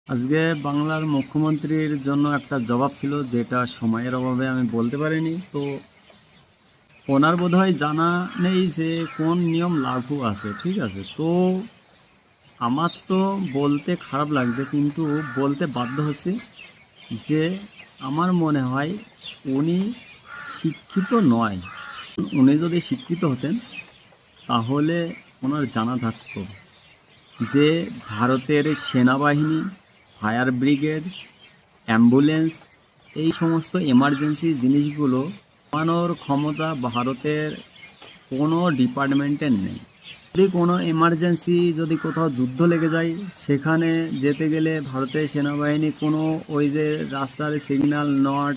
আজকে বাংলার মুখ্যমন্ত্রীর জন্য একটা জবাব ছিল, যেটা সময়ের অভাবে আমি বলতে পারিনি। তো ওনার বোধহয় জানা নেই যে কোন নিয়ম লাগু আছে। ঠিক আছে, তো আমার তো বলতে খারাপ লাগছে, কিন্তু বলতে বাধ্য হচ্ছে যে আমার মনে হয় উনি শিক্ষিত নয়। উনি যদি শিক্ষিত হতেন তাহলে ওনার জানা থাকতো যে ভারতের সেনাবাহিনী, ফায়ার ব্রিগেড, অ্যাম্বুলেন্স, এই সমস্ত এমার্জেন্সি জিনিসগুলো নামানোর ক্ষমতা ভারতের কোনো ডিপার্টমেন্টের নেই। যদি কোনো এমার্জেন্সি, যদি কোথাও যুদ্ধ লেগে যায়, সেখানে যেতে গেলে ভারতের সেনাবাহিনী কোনো ওই যে রাস্তার signal not,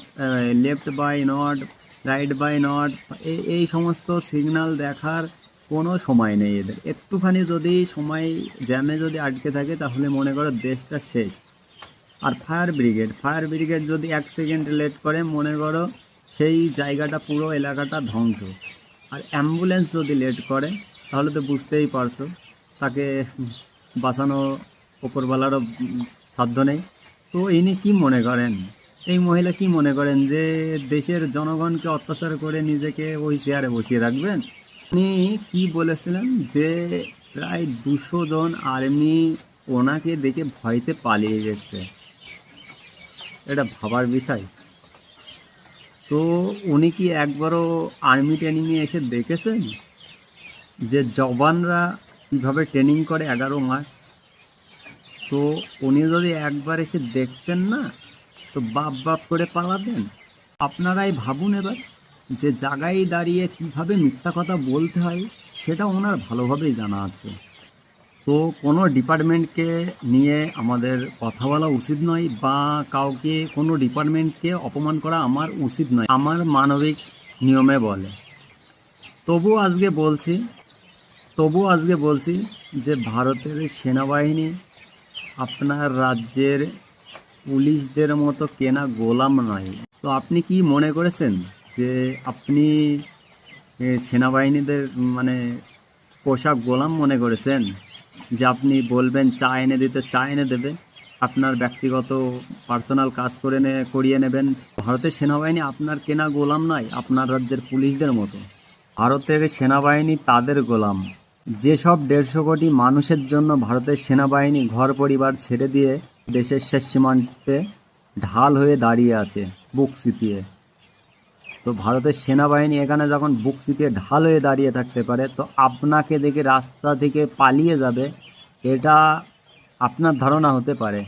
left by not, right by not, এই সমস্ত সিগন্যাল দেখার কোনো সময় নেই এদের। একটুখানি যদি সময় জ্যামে যদি আটকে থাকে তাহলে মনে করো দেশটা শেষ। আর ফায়ার ব্রিগেড যদি 1 সেকেন্ড লেট করে, মনে করো সেই জায়গাটা, পুরো এলাকাটা ধ্বংস। আর অ্যাম্বুলেন্স যদি লেট করে তাহলে তো বুঝতেই পারছো, তাকে বাঁচানো ওপরওয়ালারও সাধ্য নেই। তো ইনি কি মনে করেন, এই মহিলা কি মনে করেন যে দেশের জনগণকে অত্যাচার করে নিজেকে ওই চেয়ারে বসিয়ে রাখবেন? উনি কি বলেছিলেন যে প্রায় 200 জন আর্মি ওনাকে দেখে ভয়তে পালিয়ে গেছে। এটা ভাবার বিষয়। তো উনি কি একবারও আর্মি ট্রেনিংয়ে এসে দেখেছেন যে জওয়ানরা কীভাবে ট্রেনিং করে 11 মাস? তো উনি যদি একবার এসে দেখতেন না, তো বাপ বাপ করে পালাতেন। আপনারাই ভাবুন এবার, যে জায়গায় দাঁড়িয়ে কীভাবে মিথ্যা কথা বলতে হয় সেটা ওনার ভালোভাবেই জানা আছে। তো কোনো ডিপার্টমেন্টকে নিয়ে আমাদের কথা বলা উচিত নয়, বা কাউকে কোনো ডিপার্টমেন্টকে অপমান করা আমার উচিত নয়, আমার মানবিক নিয়মে বলে। তবু আজকে বলছি যে ভারতের সেনাবাহিনী আপনার রাজ্যের পুলিশদের মতো কেনা গোলাম নয়। তো আপনি কি মনে করেছেন যে আপনি সেনাবাহিনীদের মানে পোশাক গোলাম মনে করেছেন, যে আপনি বলবেন চা এনে দিতে চা এনে দেবে, আপনার ব্যক্তিগত পার্সোনাল কাজ করিয়ে নেবেন? ভারতের সেনাবাহিনী আপনার কেনা গোলাম নয়, আপনার রাজ্যের পুলিশদের মতো। ভারতের সেনাবাহিনী তাদের গোলাম যেসব 150 কোটি মানুষের জন্য ভারতের সেনাবাহিনী ঘর পরিবার ছেড়ে দিয়ে দেশের শেষ সীমান্তে ঢাল হয়ে দাঁড়িয়ে আছে, বুক চিতিয়ে। তো ভারতের সেনাবাহিনী এখানে যখন বুক চিতিয়ে ঢাল হয়ে দাঁড়িয়ে থাকতে পারে, তো আপনাকে দেখে রাস্তা থেকে পালিয়ে যাবে, এটা আপনার ধারণা হতে পারে।